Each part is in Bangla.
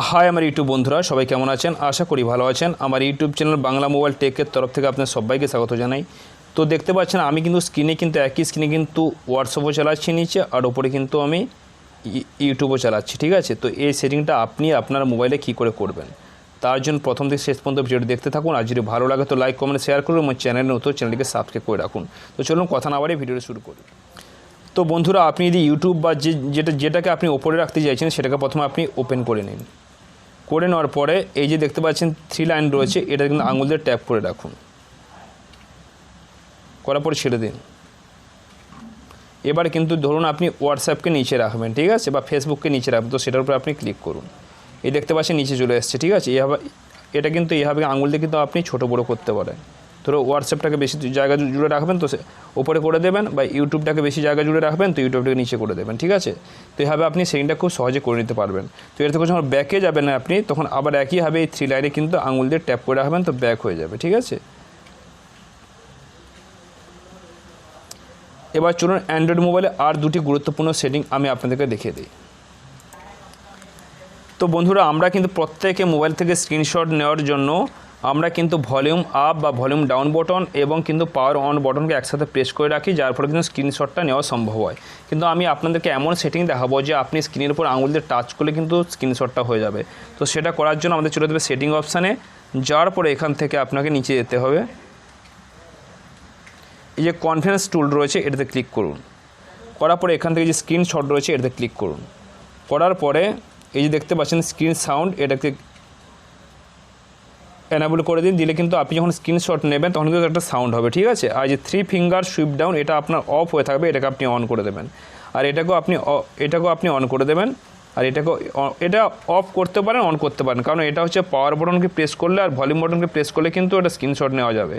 হাই আমার ইউটিউব বন্ধুরা সবাই কেমন আছেন? আশা করি ভালো আছেন। আমার ইউটিউব চ্যানেল বাংলা মোবাইল টেকের তরফ থেকে আপনাদের সবাইকে স্বাগত জানাই। তো দেখতে পাচ্ছেন আমি কিন্তু স্ক্রিনে কিন্তু একই স্ক্রিনে কিন্তু হোয়াটসঅ্যাপও চালাচ্ছি নিচে, আর ওপরে কিন্তু আমি ইউটিউবও চালাচ্ছি, ঠিক আছে। তো এই সেটিংটা আপনি আপনার মোবাইলে কী করে করবেন তার জন্য প্রথম থেকে শেষ পর্যন্ত ভিডিওটি দেখতে থাকুন। আর যদি ভালো লাগে তো লাইক কমেন্ট শেয়ার করুন এবং চ্যানেল নতুন চ্যানেলটিকে সাবস্ক্রাইব করে রাখুন। তো চলুন কথা না বাড়িয়ে ভিডিওটি শুরু করি। তো বন্ধুরা আপনি যদি ইউটিউব বা যেটাকে আপনি ওপরে রাখতে চাইছেন সেটাকে প্রথমে আপনি ওপেন করে নিন। করে নেওয়ার পরে এই যে দেখতে পাচ্ছেন 3 লাইন রয়েছে, এটা কিন্তু আঙুল দিয়ে ট্যাপ করে রাখুন। করার পরে ছেড়ে দিন। এবার কিন্তু ধরুন আপনি হোয়াটসঅ্যাপকে নিচে রাখবেন, ঠিক আছে, বা ফেসবুককে নিচে রাখবেন। তো সেটার উপরে আপনি ক্লিক করুন। এই দেখতে পাচ্ছেন নিচে চলে এসছে, ঠিক আছে। এটা কিন্তু এইভাবে আঙুল দিয়ে কিন্তু আপনি ছোটো বড়ো করতে পারেন। ধরো হোয়াটসঅ্যাপটাকে বেশি জায়গা জুড়ে রাখবেন তো ওপরে করে দেবেন, বা ইউটিউবটাকে বেশি জায়গা জুড়ে রাখবেন তো ইউটিউবটাকে নিচে করে দেবেন, ঠিক আছে। তো এইভাবে আপনি সেটিংটা খুব সহজে করে নিতে পারবেন। তো এর থেকে যখন ব্যাকে যাবেন আপনি তখন আবার একইভাবে এই 3 লাইনে কিন্তু আঙুল দিয়ে ট্যাপ করে রাখবেন, তো ব্যাক হয়ে যাবে, ঠিক আছে। এবার চলুন অ্যান্ড্রয়েড মোবাইলে আর দুটি গুরুত্বপূর্ণ সেটিং আমি আপনাদেরকে দেখিয়ে দিই। তো বন্ধুরা আমরা কিন্তু প্রত্যেকে মোবাইল থেকে স্ক্রিনশট নেওয়ার জন্য আমরা কিন্তু ভলিউম আপ বা ভলিউম ডাউন বটন এবং কিন্তু পাওয়ার অন বটনকে একসাথে প্রেস করে রাখি, যার ফলে কিন্তু স্ক্রিনশটটা নেওয়া সম্ভব হয়। কিন্তু আমি আপনাদেরকে এমন সেটিং দেখাবো যে আপনি স্ক্রিনের উপর আঙুল দিয়ে টাচ করলে কিন্তু স্ক্রিনশটটা হয়ে যাবে। তো সেটা করার জন্য আমাদের চলে যাবে সেটিং অপশানে, যাওয়ার পরে এখান থেকে আপনাকে নিচে যেতে হবে। এই যে কনফারেন্স টুল রয়েছে এটাতে ক্লিক করুন। করার পরে এখান থেকে যে স্ক্রিনশট রয়েছে এটাতে ক্লিক করুন। করার পরে এই যে দেখতে পাচ্ছেন স্ক্রিন সাউন্ড, এটাকে এনাবল করে দিন। দিলে কিন্তু আপনি যখন স্ক্রিনশট নেবেন তখন কিন্তু একটা সাউন্ড হবে, ঠিক আছে। আর যে 3 ফিঙ্গার সুইপ ডাউন এটা আপনার অফ হয়ে থাকবে, এটাকে আপনি অন করে দেবেন। আর এটাকেও আপনি অন করে দেবেন। আর এটা অফ করতে পারেন, অন করতে পারেন, কারণ এটা হচ্ছে পাওয়ার বটনকে প্রেস করলে আর ভলিউম বটনকে প্রেস করলে কিন্তু এটা স্ক্রিনশট নেওয়া যাবে।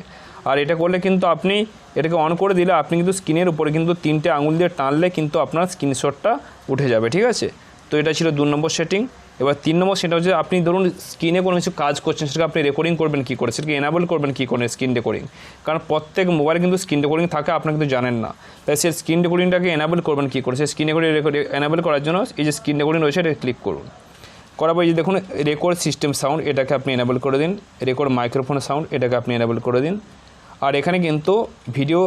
আর এটা করলে কিন্তু আপনি এটাকে অন করে দিলে আপনি কিন্তু স্ক্রিনের উপরে কিন্তু 3টে আঙুল দিয়ে টানলে কিন্তু আপনার স্ক্রিনশটটা উঠে যাবে, ঠিক আছে। তো এটা ছিল 2 নম্বর সেটিং। এবার 3 নম্বর সেটা হচ্ছে আপনি ধরুন স্ক্রিনে কোনো কিছু কাজ করছেন, সেটাকে আপনি রেকর্ডিং করবেন কী করে, সেটাকে এনাবল করবেন কী করে স্ক্রিন রেকর্ডিং। কারণ প্রত্যেক মোবাইলে কিন্তু স্ক্রিন রেকর্ডিং থাকে, আপনারা কিন্তু জানেন না। তাই সেই স্ক্রিন রেকর্ডিংটাকে এনাবল করবেন কী করে, সেই স্ক্রিন রেকর্ডিং এনাবল করার জন্য এই যে স্ক্রিন রেকর্ডিং রয়েছে এটা ক্লিক করুন। করার পর এই যে দেখুন রেকর্ড সিস্টেম সাউন্ড এটাকে আপনি এনাবল করে দিন। রেকর্ড মাইক্রোফোন সাউন্ড এটাকে আপনি এনাবল করে দিন। আর এখানে কিন্তু ভিডিও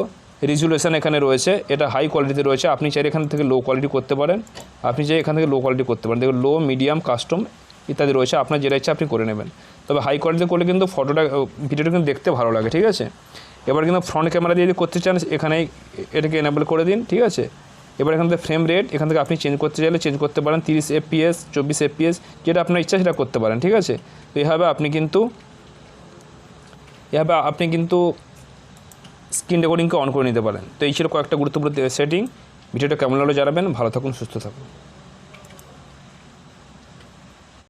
রেজুলেশন এখানে রয়েছে, এটা হাই কোয়ালিটিতে রয়েছে। আপনি চাইলে এখান থেকে লো কোয়ালিটি করতে পারেন, আপনি চাইলে এখান থেকে লো কোয়ালিটি করতে পারেন। দেখুন লো, মিডিয়াম, কাস্টম ইত্যাদি রয়েছে, আপনার যেটা ইচ্ছা আপনি করে নেবেন। তবে হাই কোয়ালিটি করলে কিন্তু ভিডিওটা কিন্তু দেখতে ভালো লাগে, ঠিক আছে। এবার কিন্তু ফ্রন্ট ক্যামেরা দিয়ে যদি করতে চান এখানে এটাকে এনাবল করে দিন, ঠিক আছে। এবার এখান থেকে ফ্রেম রেট এখান থেকে আপনি চেঞ্জ করতে চাইলে চেঞ্জ করতে পারেন, 30 FPS 24 FPS যেটা আপনার ইচ্ছা সেটা করতে পারেন, ঠিক আছে। তো এভাবে আপনি কিন্তু স্ক্রিন রেকর্ডিংকে অন করে নিতে পারেন। তো এই ছিল কয়েকটা গুরুত্বপূর্ণ সেটিং। ভিডিওটা কেমন লাগলো জানাবেন। ভালো থাকুন, সুস্থ থাকুন।